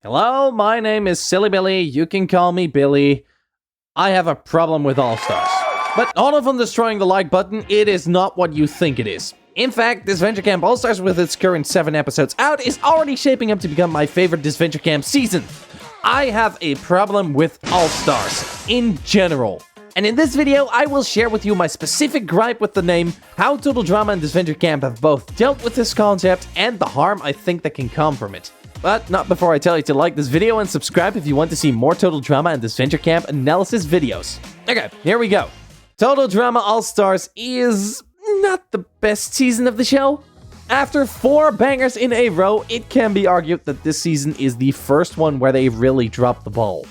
Hello, my name is Silly Billy. You can call me Billy. I have a problem with All-Stars. But all of them destroying the like button, it is not what you think it is. In fact, Disventure Camp All-Stars with its current 7 episodes out is already shaping up to become my favorite Disventure Camp season. I have a problem with All-Stars in general. And in this video, I will share with you my specific gripe with the name, how Total Drama and Disventure Camp have both dealt with this concept, and the harm I think that can come from it. But not before I tell you to like this video and subscribe if you want to see more Total Drama and Disventure Camp analysis videos. Okay, here we go. Total Drama All-Stars is not the best season of the show. After 4 bangers in a row, it can be argued that this season is the first one where they really dropped the ball.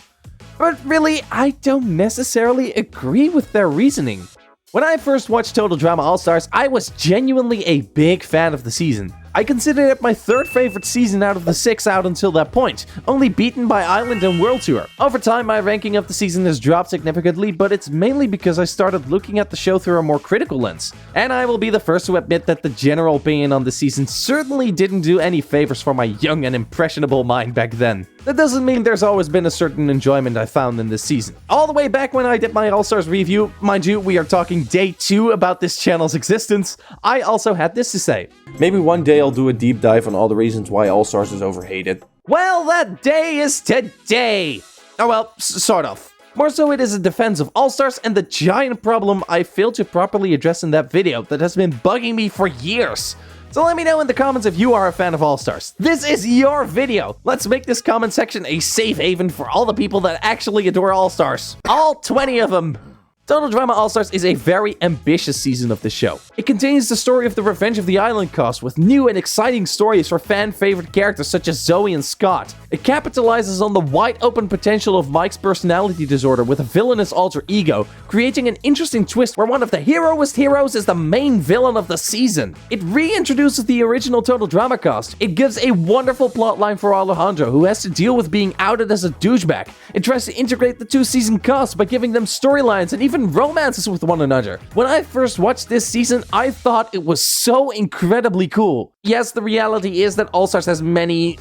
But really, I don't necessarily agree with their reasoning. When I first watched Total Drama All-Stars, I was genuinely a big fan of the season. I considered it my 3rd favorite season out of the 6 out until that point, only beaten by Island and World Tour. Over time, my ranking of the season has dropped significantly, but it's mainly because I started looking at the show through a more critical lens. And I will be the first to admit that the general opinion on the season certainly didn't do any favors for my young and impressionable mind back then. That doesn't mean there's always been a certain enjoyment I found in this season. All the way back when I did my All-Stars review, mind you, we are talking day 2 about this channel's existence, I also had this to say. Maybe one day I'll do a deep dive on all the reasons why All-Stars is overhated. Well, that day is today! Oh well, sort of. More so it is a defense of All-Stars and the giant problem I failed to properly address in that video that has been bugging me for years. So let me know in the comments if you are a fan of All-Stars. This is your video! Let's make this comment section a safe haven for all the people that actually adore All-Stars. All 20 of them! Total Drama All-Stars is a very ambitious season of the show. It contains the story of the Revenge of the Island cast with new and exciting stories for fan-favorite characters such as Zoe and Scott. It capitalizes on the wide-open potential of Mike's personality disorder with a villainous alter ego, creating an interesting twist where one of the heroest heroes is the main villain of the season. It reintroduces the original Total Drama cast. It gives a wonderful plotline for Alejandro, who has to deal with being outed as a douchebag. It tries to integrate the 2-season cast by giving them storylines and even romances with one another. When I first watched this season, I thought it was so incredibly cool. Yes, the reality is that All-Stars has many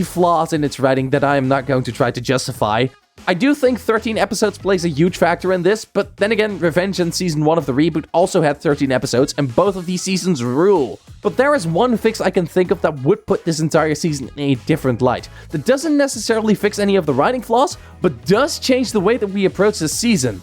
flaws in its writing that I am not going to try to justify. I do think 13 episodes plays a huge factor in this, but then again, Revenge and Season 1 of the reboot also had 13 episodes, and both of these seasons rule. But there is one fix I can think of that would put this entire season in a different light. That doesn't necessarily fix any of the writing flaws, but does change the way that we approach this season.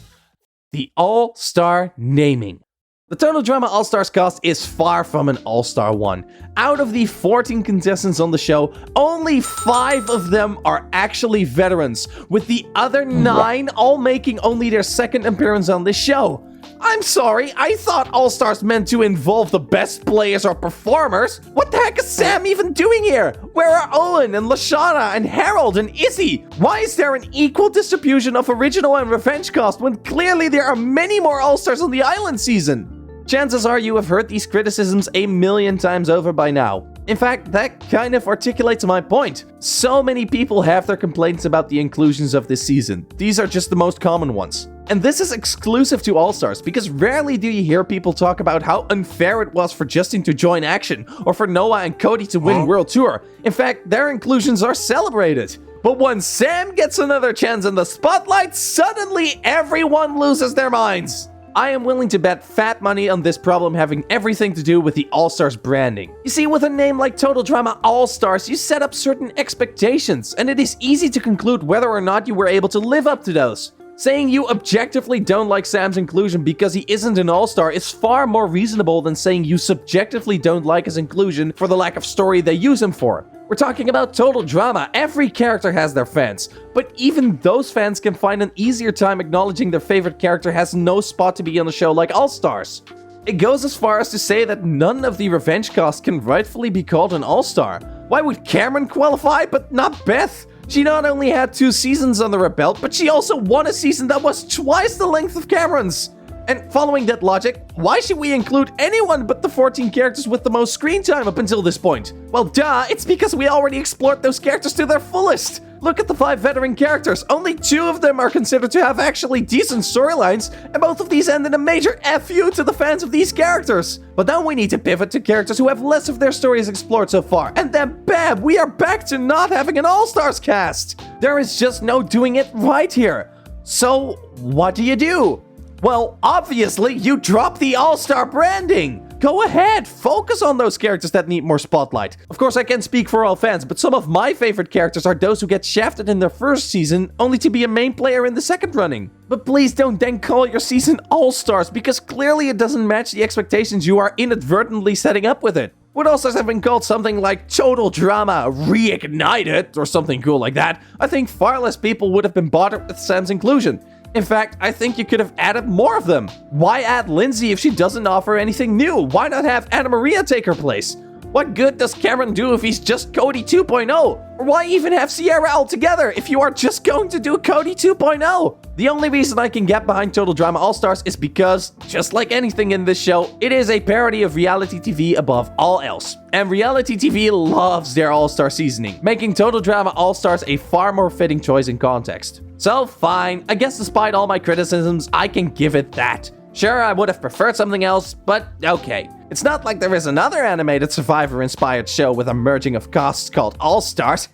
The All-Star naming. The Total Drama All-Stars cast is far from an All-Star one. Out of the 14 contestants on the show, only 5 of them are actually veterans, with the other 9 all making only their 2nd appearance on this show. I'm sorry, I thought All-Stars meant to involve the best players or performers. What the heck is Sam even doing here? Where are Owen and Lashana and Harold and Izzy? Why is there an equal distribution of original and revenge cast when clearly there are many more All-Stars on the island season? Chances are you have heard these criticisms a million times over by now. In fact, that kind of articulates my point. So many people have their complaints about the inclusions of this season. These are just the most common ones. And this is exclusive to All-Stars, because rarely do you hear people talk about how unfair it was for Justin to join Action, or for Noah and Cody to win World Tour. In fact, their inclusions are celebrated. But when Sam gets another chance in the spotlight, suddenly everyone loses their minds. I am willing to bet fat money on this problem having everything to do with the All-Stars branding. You see, with a name like Total Drama All-Stars, you set up certain expectations, and it is easy to conclude whether or not you were able to live up to those. Saying you objectively don't like Sam's inclusion because he isn't an All-Star is far more reasonable than saying you subjectively don't like his inclusion for the lack of story they use him for. We're talking about Total Drama. Every character has their fans, but even those fans can find an easier time acknowledging their favorite character has no spot to be on a show like All-Stars. It goes as far as to say that none of the Revenge cast can rightfully be called an All-Star. Why would Cameron qualify, but not Beth? She not only had 2 seasons under her belt, but she also won a season that was twice the length of Cameron's. And following that logic, why should we include anyone but the 14 characters with the most screen time up until this point? Well, duh, it's because we already explored those characters to their fullest. Look at the 5 veteran characters. Only 2 of them are considered to have actually decent storylines, and both of these end in a major FU to the fans of these characters. But now we need to pivot to characters who have less of their stories explored so far. And then bam, we are back to not having an All-Stars cast. There is just no doing it right here. So, what do? Well, obviously, you drop the All-Star branding. Go ahead, focus on those characters that need more spotlight. Of course, I can't speak for all fans, but some of my favorite characters are those who get shafted in their first season, only to be a main player in the second running. But please don't then call your season All-Stars, because clearly it doesn't match the expectations you are inadvertently setting up with it. Would All-Stars have been called something like Total Drama Reignited, or something cool like that, I think far less people would have been bothered with Sam's inclusion. In fact, I think you could have added more of them. Why add Lindsay if she doesn't offer anything new? Why not have Anna Maria take her place? What good does Cameron do if he's just Cody 2.0? Or why even have Sierra altogether if you are just going to do Cody 2.0? The only reason I can get behind Total Drama All-Stars is because, just like anything in this show, it is a parody of reality TV above all else. And reality TV loves their All-Star seasoning, making Total Drama All-Stars a far more fitting choice in context. So fine, I guess despite all my criticisms, I can give it that. Sure, I would have preferred something else, but okay. It's not like there is another animated Survivor-inspired show with a merging of casts called All-Stars.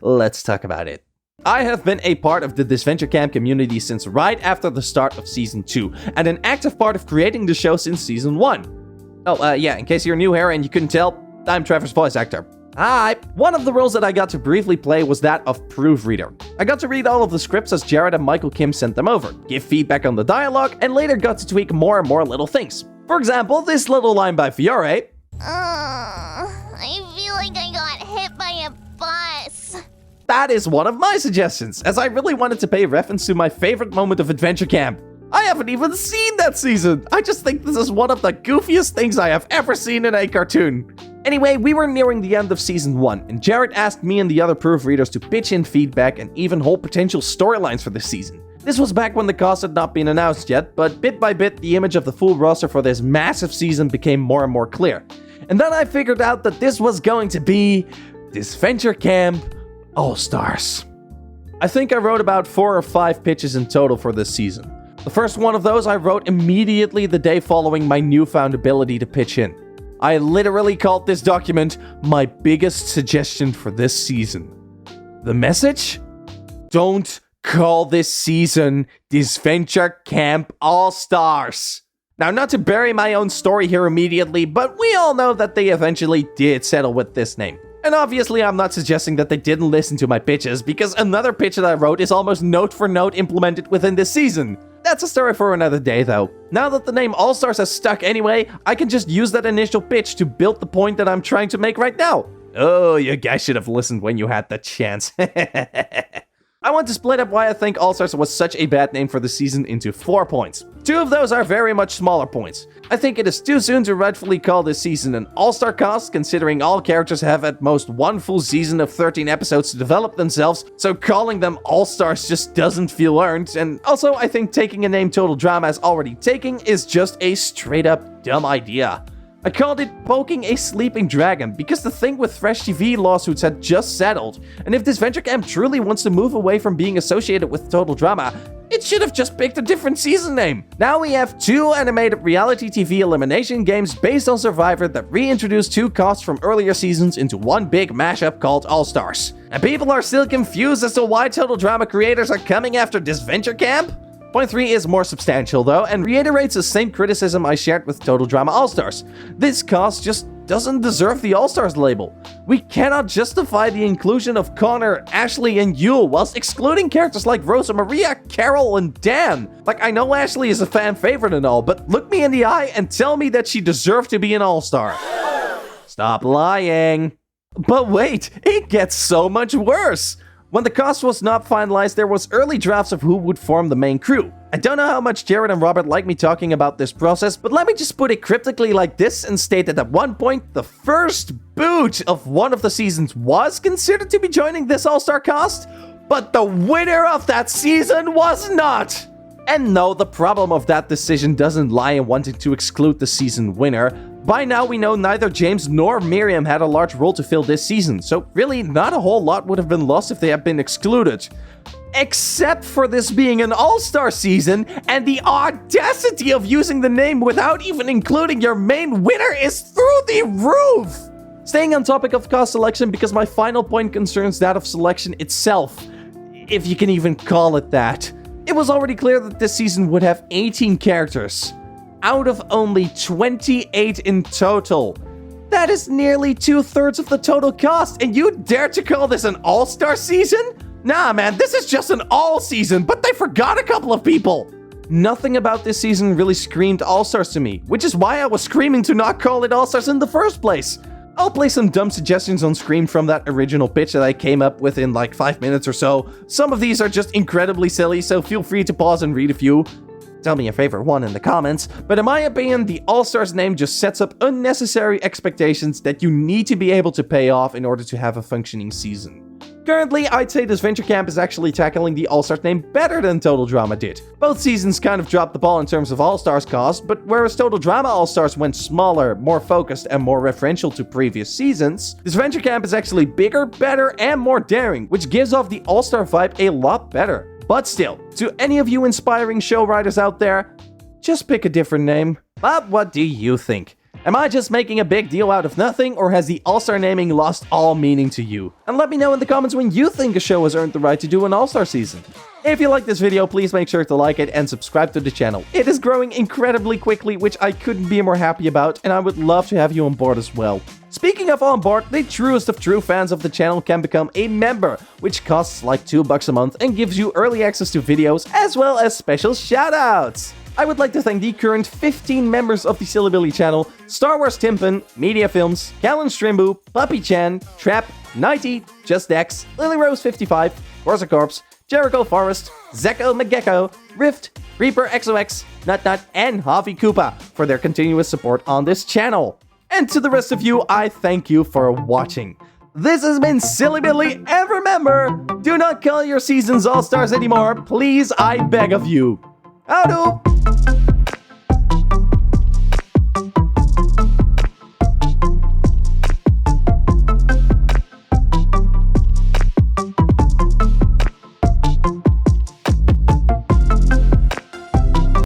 Let's talk about it. I have been a part of the Disventure Camp community since right after the start of Season 2, and an active part of creating the show since Season 1. Oh, yeah, in case you're new here and you couldn't tell, I'm Trevor's voice actor. Hi! One of the roles that I got to briefly play was that of proofreader. I got to read all of the scripts as Jared and Michael Kim sent them over, give feedback on the dialogue, and later got to tweak more and more little things. For example, this little line by Fiore. I feel like I got hit by a bus. That is one of my suggestions, as I really wanted to pay reference to my favorite moment of Adventure Camp. I haven't even seen that season! I just think this is one of the goofiest things I have ever seen in a cartoon. Anyway, we were nearing the end of Season 1, and Jared asked me and the other proofreaders to pitch in feedback and even hold potential storylines for this season. This was back when the cast had not been announced yet, but bit by bit, the image of the full roster for this massive season became more and more clear. And then I figured out that this was going to be Disventure Camp All-Stars. I think I wrote about 4 or 5 pitches in total for this season. The first one of those I wrote immediately the day following my newfound ability to pitch in. I literally called this document my biggest suggestion for this season. The message? Don't call this season Disventure Camp All-Stars. Now, not to bury my own story here immediately, but we all know that they eventually did settle with this name. And obviously, I'm not suggesting that they didn't listen to my pitches, because another pitch that I wrote is almost note for note implemented within this season. That's a story for another day, though. Now that the name All-Stars has stuck anyway, I can just use that initial pitch to build the point that I'm trying to make right now. Oh, you guys should have listened when you had the chance. I want to split up why I think All-Stars was such a bad name for the season into 4 points. 2 of those are very much smaller points. I think it is too soon to rightfully call this season an All-Star cast, considering all characters have at most 1 full season of 13 episodes to develop themselves, so calling them All-Stars just doesn't feel earned, and also I think taking a name Total Drama as already taken is just a straight-up dumb idea. I called it poking a sleeping dragon because the thing with Fresh TV lawsuits had just settled, and if Disventure Camp truly wants to move away from being associated with Total Drama, it should have just picked a different season name. Now we have 2 animated reality TV elimination games based on Survivor that reintroduce 2 casts from earlier seasons into one big mashup called All-Stars. And people are still confused as to why Total Drama creators are coming after Disventure Camp? Point 3 is more substantial though, and reiterates the same criticism I shared with Total Drama All-Stars. This cast just doesn't deserve the All-Stars label. We cannot justify the inclusion of Connor, Ashley, and Yule whilst excluding characters like Rosa Maria, Carol, and Dan. Like, I know Ashley is a fan favorite and all, but look me in the eye and tell me that she deserved to be an All-Star. Stop lying. But wait, it gets so much worse. When the cast was not finalized, there was early drafts of who would form the main crew. I don't know how much Jared and Robert like me talking about this process, but let me just put it cryptically like this and state that at one point, the first boot of one of the seasons was considered to be joining this all-star cast, but the winner of that season was not! And no, the problem of that decision doesn't lie in wanting to exclude the season winner, By now, we know neither James nor Miriam had a large role to fill this season, so really not a whole lot would have been lost if they had been excluded. Except for this being an all-star season, and the audacity of using the name without even including your main winner is through the roof! Staying on topic of cast selection, because my final point concerns that of selection itself, if you can even call it that. It was already clear that this season would have 18 characters, out of only 28 in total. That is nearly 2/3 of the total cast, and you dare to call this an all-star season? Nah, man, this is just an all season, but they forgot a couple of people. Nothing about this season really screamed all-stars to me, which is why I was screaming to not call it all-stars in the first place. I'll play some dumb suggestions on screen from that original pitch that I came up with in like 5 minutes or so. Some of these are just incredibly silly, so feel free to pause and read a few. Tell me your favorite one in the comments, but in my opinion, the All-Stars name just sets up unnecessary expectations that you need to be able to pay off in order to have a functioning season. Currently, I'd say Disventure Camp is actually tackling the All-Stars name better than Total Drama did. Both seasons kind of dropped the ball in terms of All-Stars cast, but whereas Total Drama All-Stars went smaller, more focused, and more referential to previous seasons, Disventure Camp is actually bigger, better, and more daring, which gives off the All-Star vibe a lot better. But still, to any of you inspiring show writers out there, just pick a different name. But what do you think? Am I just making a big deal out of nothing, or has the All-Star naming lost all meaning to you? And let me know in the comments when you think a show has earned the right to do an All-Star season. If you like this video, please make sure to like it and subscribe to the channel. It is growing incredibly quickly, which I couldn't be more happy about, and I would love to have you on board as well. Speaking of on board, the truest of true fans of the channel can become a member, which costs like $2 a month and gives you early access to videos as well as special shoutouts. I would like to thank the current 15 members of the Silly Billy channel: Star Wars Timpen, Media Films, Callan Strimbu, Puppy Chan, Trap, Nighty, Just X, Lily Rose 55, Forza Corps, Jericho Forest, Zeko McGecko, Rift, Reaper XOX, Nut, and Javi Koopa for their continuous support on this channel. And to the rest of you, I thank you for watching. This has been Silly Billy, and remember, do not call your seasons all-stars anymore, please, I beg of you. Howdo!